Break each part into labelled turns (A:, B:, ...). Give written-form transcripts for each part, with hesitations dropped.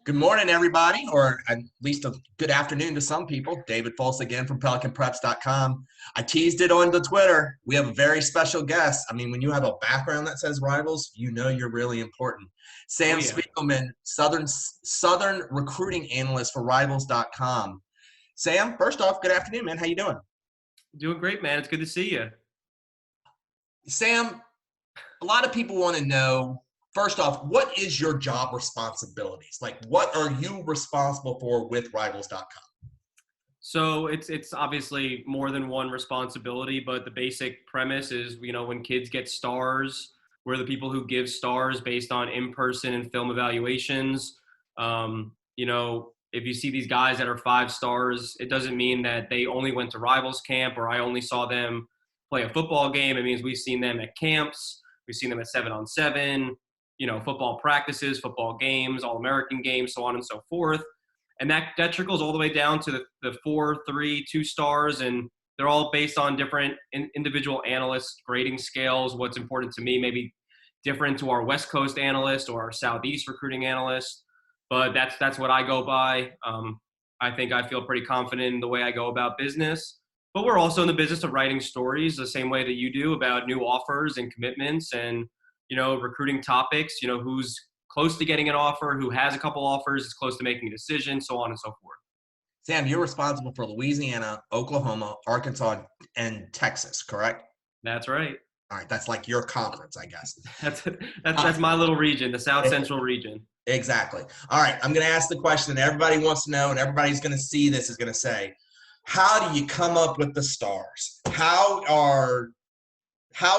A: Good morning, everybody, or at least a good afternoon to some people. David Folse again from PelicanPreps.com. I teased it on the Twitter. We have a very special guest. I mean, when you have a background that says Rivals, you know you're really important.
B: Oh
A: Sam
B: yeah,
A: Spiegelman, Southern Recruiting Analyst for Rivals.com. Sam, first off, good afternoon, man. How you doing?
B: doing great, man. It's good to see you.
A: Sam, a lot of people want to know, first off, what is your job responsibilities? Like, what are you responsible for with Rivals.com?
B: So it's obviously more than one responsibility, but the basic premise is, when kids get stars, we're the people who give stars based on in-person and film evaluations. If you see these guys that are 5 stars, it doesn't mean that they only went to Rivals camp or I only saw them play a football game. It means we've seen them at camps, we've seen them at 7-on-7, football practices, football games, All-American games, so on and so forth. And that trickles all the way down to the 4, 3, 2 stars, and they're all based on different individual analysts' grading scales. What's important to me maybe different to our West Coast analyst or our Southeast recruiting analyst, but that's what I go by. I think I feel pretty confident in the way I go about business. But we're also in the business of writing stories the same way that you do about new offers and commitments and recruiting topics. Who's close to getting an offer, who has a couple offers, is close to making a decision, so on and so forth.
A: Sam, you're responsible for Louisiana, Oklahoma, Arkansas, and Texas, correct?
B: That's right.
A: All right, that's like your conference, I guess.
B: That's
A: Uh,
B: that's my little region, the South Central region.
A: exactly. All right, I'm going to ask the question that everybody wants to know, and everybody's going to see this is going to say, how do you come up with the stars? How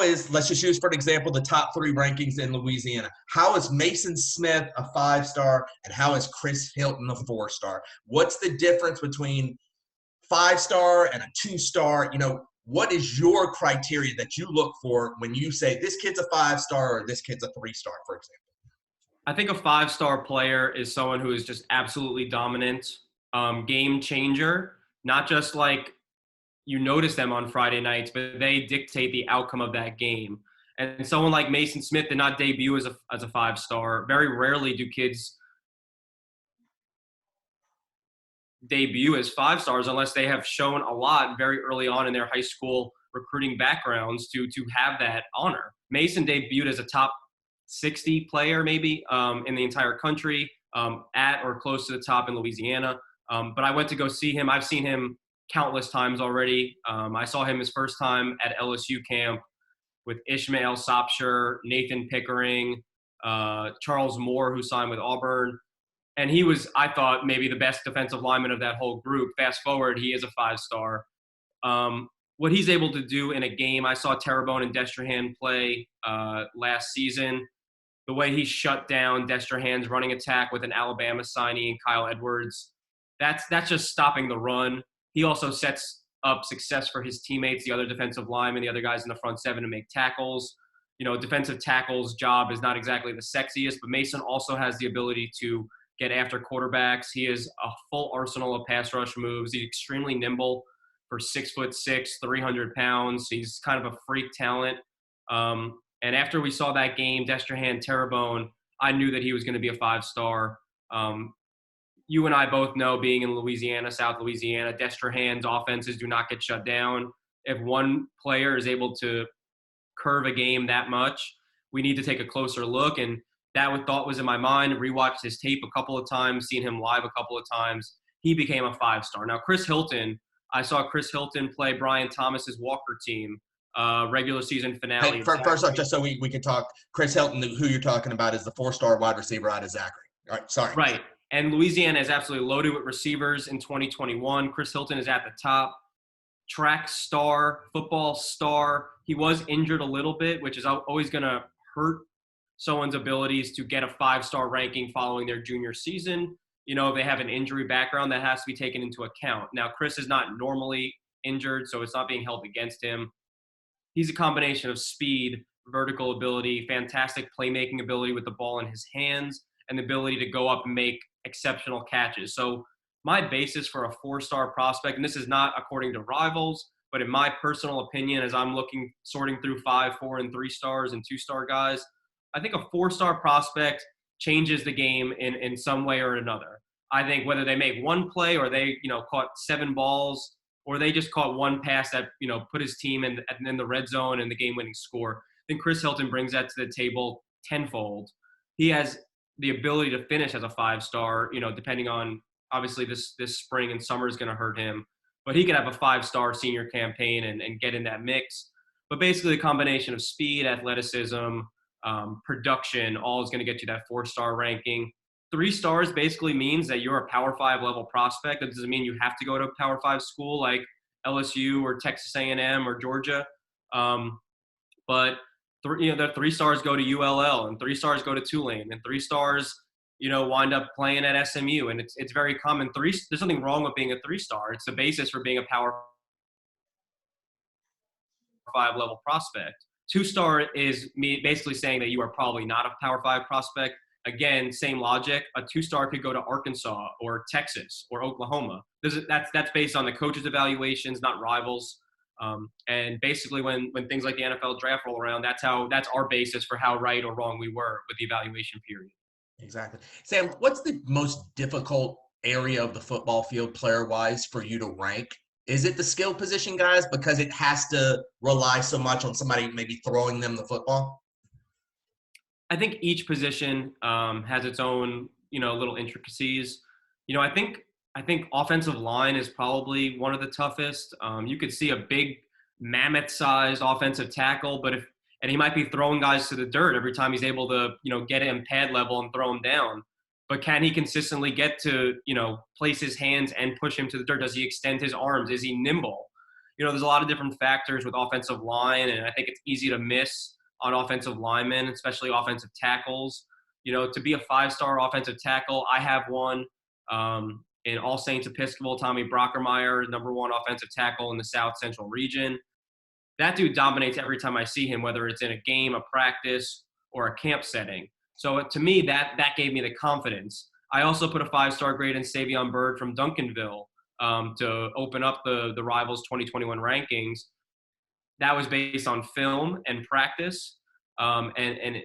A: is, let's just use for an example, the top 3 rankings in Louisiana. How is Mason Smith a 5-star and how is Chris Hilton a 4-star? What's the difference between 5-star and a 2-star? What is your criteria that you look for when you say this kid's a 5-star or this kid's a 3-star, for example?
B: I think a 5-star player is someone who is just absolutely dominant, game changer, not just like you notice them on Friday nights, but they dictate the outcome of that game. And someone like Mason Smith did not debut as a 5-star. Very rarely do kids debut as 5-stars unless they have shown a lot very early on in their high school recruiting backgrounds to have that honor. Mason debuted as a top 60 player maybe in the entire country, at or close to the top in Louisiana. But I went to go see him. I've seen him countless times already. I saw him his first time at LSU camp with Ishmael Sopsher, Nathan Pickering, Charles Moore, who signed with Auburn. And he was, I thought, maybe the best defensive lineman of that whole group. Fast forward, he is a 5-star. What he's able to do in a game, I saw Terrebonne and Destrehan play last season. The way he shut down Destrehan's running attack with an Alabama signee, Kyle Edwards, that's just stopping the run. He also sets up success for his teammates, the other defensive linemen, the other guys in the front 7 to make tackles. Defensive tackle's job is not exactly the sexiest, but Mason also has the ability to get after quarterbacks. He has a full arsenal of pass rush moves. He's extremely nimble for 6'6", 300 pounds. He's kind of a freak talent. And after we saw that game, Destrehan Terrebonne, I knew that he was going to be a 5-star. You and I both know, being in Louisiana, South Louisiana, Destrehan's offenses do not get shut down. If one player is able to curve a game that much, we need to take a closer look. And that thought was in my mind. Rewatched his tape a couple of times, seen him live a couple of times. He became a 5-star. Now, Chris Hilton, I saw Chris Hilton play Brian Thomas's Walker team, regular season finale.
A: Hey, first off, just so we can talk, Chris Hilton, who you're talking about, is the 4-star wide receiver out of Zachary. All right, sorry.
B: Right. And Louisiana is absolutely loaded with receivers in 2021. Chris Hilton is at the top. Track star, football star. He was injured a little bit, which is always going to hurt someone's abilities to get a 5-star ranking following their junior season. If they have an injury background, that has to be taken into account. Now, Chris is not normally injured, so it's not being held against him. He's a combination of speed, vertical ability, fantastic playmaking ability with the ball in his hands, and the ability to go up and make exceptional catches. So my basis for a 4-star prospect, and this is not according to Rivals, but in my personal opinion, as I'm sorting through 5, 4, and 3 stars and 2-star guys, I think a 4-star prospect changes the game in some way or another. I think whether they make one play or they, caught 7 balls or they just caught one pass that, put his team in the red zone and the game-winning score, I think Chris Hilton brings that to the table tenfold. He has the ability to finish as a 5-star, depending on, obviously this spring and summer is going to hurt him, but he could have a 5-star senior campaign and get in that mix. But basically the combination of speed, athleticism, production, all is going to get you that 4-star ranking. 3 stars basically means that you're a Power 5 level prospect. That doesn't mean you have to go to a Power 5 school like LSU or Texas A&M or Georgia. But the 3 stars go to ULL, and 3 stars go to Tulane, and 3 stars, wind up playing at SMU. And it's very common. There's nothing wrong with being a 3-star. It's the basis for being a Power 5 level prospect. 2-star is me basically saying that you are probably not a Power 5 prospect. Again, same logic. A 2-star could go to Arkansas or Texas or Oklahoma. That's based on the coaches' evaluations, not rivals. And basically, when things like the NFL draft roll around, that's our basis for how right or wrong we were with the evaluation period.
A: Exactly. Sam, what's the most difficult area of the football field player-wise for you to rank? Is it the skill position guys because it has to rely so much on somebody maybe throwing them the football?
B: I think each position has its own, little intricacies. I think offensive line is probably one of the toughest. You could see a big mammoth-sized offensive tackle, and he might be throwing guys to the dirt every time he's able to, get him pad level and throw him down. But can he consistently get to, place his hands and push him to the dirt? Does he extend his arms? Is he nimble? There's a lot of different factors with offensive line, and I think it's easy to miss on offensive linemen, especially offensive tackles. To be a 5-star offensive tackle, I have one in All Saints Episcopal, Tommy Brockermeyer, #1 offensive tackle in the South Central region. That dude dominates every time I see him, whether it's in a game, a practice, or a camp setting. So to me, that gave me the confidence. I also put a 5-star grade in Savion Byrd from Duncanville to open up the Rivals 2021 rankings. That was based on film and practice and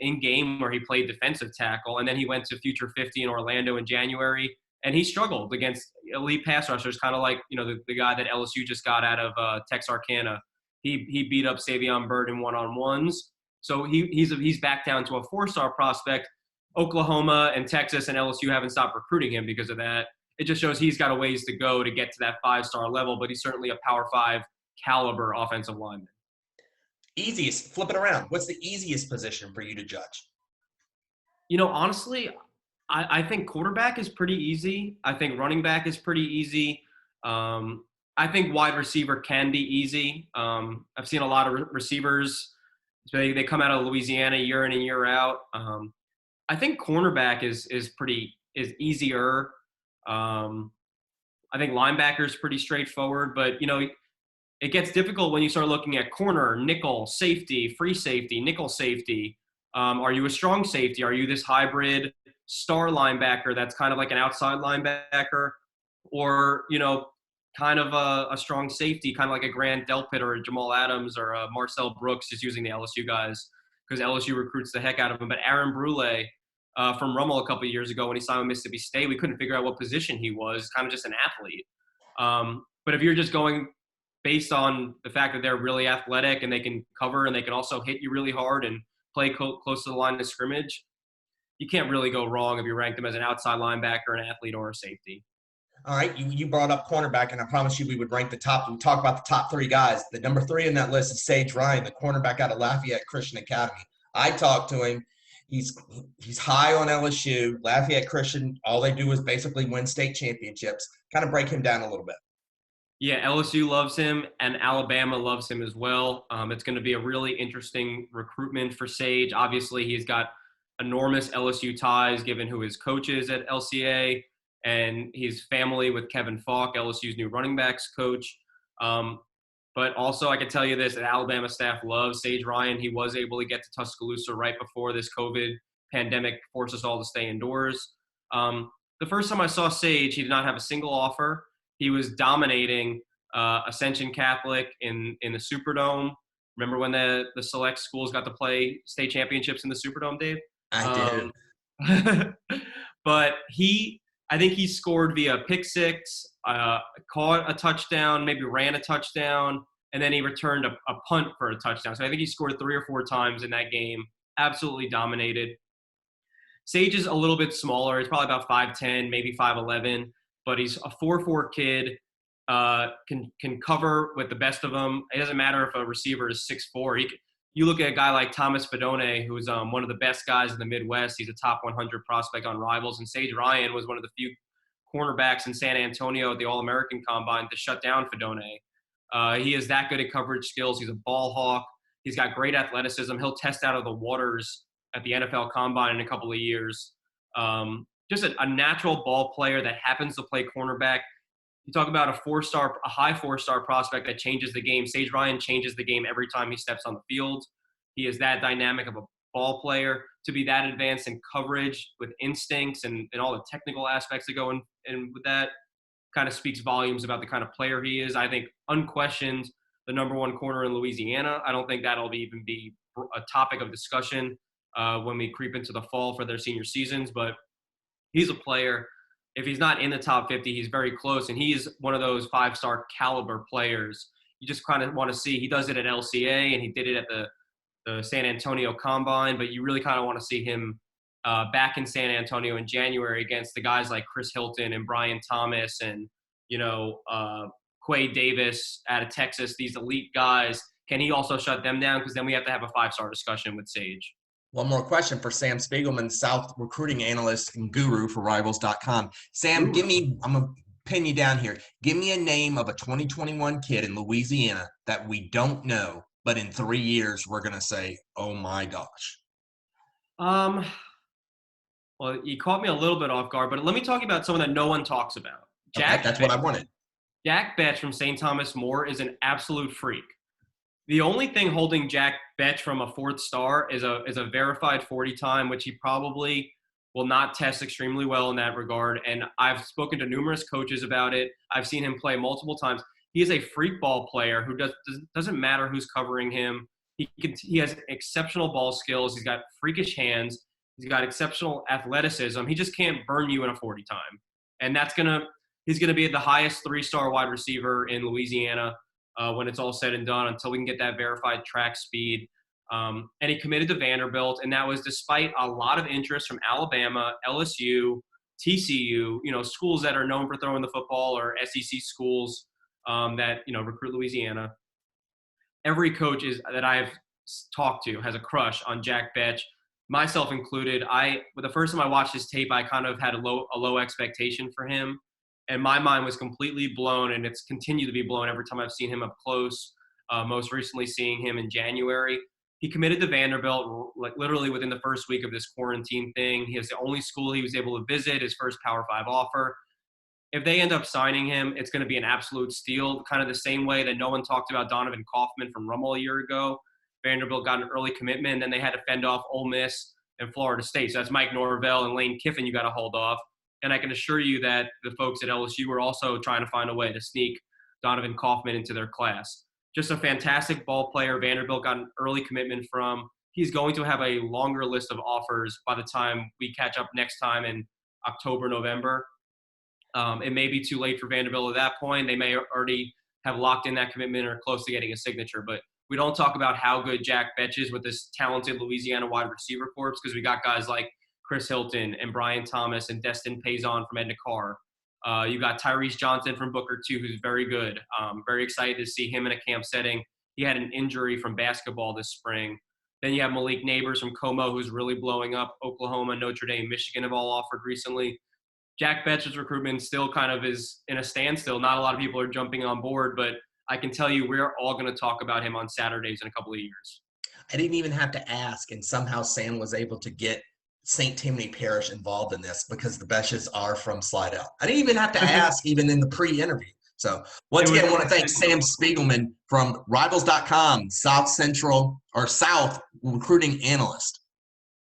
B: in-game where he played defensive tackle. And then he went to Future 50 in Orlando in January, and he struggled against elite pass rushers, kind of like, the guy that LSU just got out of Texarkana. He beat up Savion Byrd in one-on-ones. So he's back down to a 4-star prospect. Oklahoma and Texas and LSU haven't stopped recruiting him because of that. It just shows he's got a ways to go to get to that 5-star level, but he's certainly a Power 5 caliber offensive lineman.
A: Easiest, flip it around. What's the easiest position for you to judge?
B: Honestly, I think quarterback is pretty easy. I think running back is pretty easy. I think wide receiver can be easy. I've seen a lot of receivers. They come out of Louisiana year in and year out. I think cornerback is easier. I think linebacker is pretty straightforward, but it gets difficult when you start looking at corner, nickel, safety, free safety, nickel safety. Are you a strong safety? Are you this hybrid star linebacker that's kind of like an outside linebacker, or kind of a strong safety, kind of like a Grant Delpit or a Jamal Adams or a Marcel Brooks, just using the LSU guys because LSU recruits the heck out of him. But Aaron Brule from Rummel a couple of years ago when he signed with Mississippi State, we couldn't figure out what position he was, kind of just an athlete. But if you're just going based on the fact that they're really athletic and they can cover and they can also hit you really hard and play close to the line of scrimmage, you can't really go wrong if you rank them as an outside linebacker, an athlete, or a safety.
A: All right, you brought up cornerback, and I promised you we would rank the top. We talk about the top 3 guys. The number 3 in that list is Sage Ryan, the cornerback out of Lafayette Christian Academy. I talked to him. He's high on LSU. Lafayette Christian, all they do is basically win state championships. Kind of break him down a little bit.
B: Yeah, LSU loves him, and Alabama loves him as well. It's going to be a really interesting recruitment for Sage. Obviously, he's got enormous LSU ties given who his coach is at LCA, and he's family with Kevin Falk, LSU's new running backs coach. But also, I can tell you this, the Alabama staff loves Sage Ryan. He was able to get to Tuscaloosa right before this COVID pandemic forced us all to stay indoors. The first time I saw Sage, he did not have a single offer. He was dominating Ascension Catholic in the Superdome. Remember when the select schools got to play state championships in the Superdome, Dave?
A: I did.
B: But I think he scored via pick six, caught a touchdown, maybe ran a touchdown, and then he returned a punt for a touchdown. So I think he scored 3 or 4 times in that game. Absolutely dominated. Sage is a little bit smaller. He's probably about 5'10", maybe 5'11", but he's a 4'4" kid. Can cover with the best of them. It doesn't matter if a receiver is 6'4". You look at a guy like Thomas Fedone, who's one of the best guys in the Midwest. He's a top 100 prospect on Rivals, and Sage Ryan was one of the few cornerbacks in San Antonio at the All-American Combine to shut down Fedone. He is that good at coverage skills. He's a ball hawk. He's got great athleticism. He'll test out of the waters at the NFL Combine in a couple of years. Just a natural ball player that happens to play cornerback. You talk about a high 4-star prospect that changes the game. Sage Ryan changes the game every time he steps on the field. He is that dynamic of a ball player. To be that advanced in coverage with instincts and all the technical aspects that go in with that kind of speaks volumes about the kind of player he is. I think unquestioned the number 1 corner in Louisiana. I don't think that'll even be a topic of discussion when we creep into the fall for their senior seasons, but he's a player. If he's not in the top 50, he's very close, and he's one of those 5-star caliber players. You just kind of want to see. He does it at LCA, and he did it at the San Antonio Combine, but you really kind of want to see him back in San Antonio in January against the guys like Chris Hilton and Brian Thomas and, Quay Davis out of Texas, these elite guys. Can he also shut them down? Because then we have to have a 5-star discussion with Sage.
A: One more question for Sam Spiegelman, South Recruiting Analyst and Guru for Rivals.com. Sam, I'm going to pin you down here. Give me a name of a 2021 kid in Louisiana that we don't know, but in 3 years we're going to say, oh my gosh.
B: Well, you caught me a little bit off guard, but let me talk about someone that no one talks about.
A: That's what I wanted.
B: Jack Betch from St. Thomas More is an absolute freak. The only thing holding Jack Betch from a 4th star is a verified 40 time, which he probably will not test extremely well in that regard. And I've spoken to numerous coaches about it. I've seen him play multiple times. He is a freak ball player who doesn't matter who's covering him. He has exceptional ball skills. He's got freakish hands. He's got exceptional athleticism. He just can't burn you in a 40 time. And he's going to be the highest 3-star wide receiver in Louisiana when it's all said and done, until we can get that verified track speed. And he committed to Vanderbilt, and that was despite a lot of interest from Alabama, LSU, TCU, schools that are known for throwing the football, or SEC schools that, recruit Louisiana. Every coach that I've talked to has a crush on Jack Betch, myself included. The first time I watched his tape, I kind of had a low expectation for him. And my mind was completely blown, and it's continued to be blown every time I've seen him up close, most recently seeing him in January. He committed to Vanderbilt like literally within the first week of this quarantine thing. He was the only school he was able to visit, his first Power 5 offer. If they end up signing him, it's going to be an absolute steal, kind of the same way that no one talked about Donovan Kaufman from Rummel a year ago. Vanderbilt got an early commitment, and then they had to fend off Ole Miss and Florida State. So that's Mike Norvell and Lane Kiffin you got to hold off. And I can assure you that the folks at LSU were also trying to find a way to sneak Donovan Kaufman into their class. Just a fantastic ball player. Vanderbilt got an early commitment from. He's going to have a longer list of offers by the time we catch up next time in October, November. It may be too late for Vanderbilt at that point. They may already have locked in that commitment or close to getting a signature. But we don't talk about how good Jack Betch is with this talented Louisiana wide receiver corps, because we got guys like Chris Hilton and Brian Thomas and Destin Payson from Edna Carr. You got Tyrese Johnson from Booker, too, who's very good. Very excited to see him in a camp setting. He had an injury from basketball this spring. Then you have Malik Neighbors from Como, who's really blowing up. Oklahoma, Notre Dame, Michigan have all offered recently. Jack Betch's recruitment still kind of is in a standstill. Not a lot of people are jumping on board, but I can tell you we're all going to talk about him on Saturdays in a couple of years.
A: I didn't even have to ask, and somehow Sam was able to get St. Tammany Parish involved in this because the Betches are from Slidell. I didn't even have to ask even in the pre-interview. So once again, I want to thank Sam Spiegelman from Rivals.com, South Recruiting Analyst.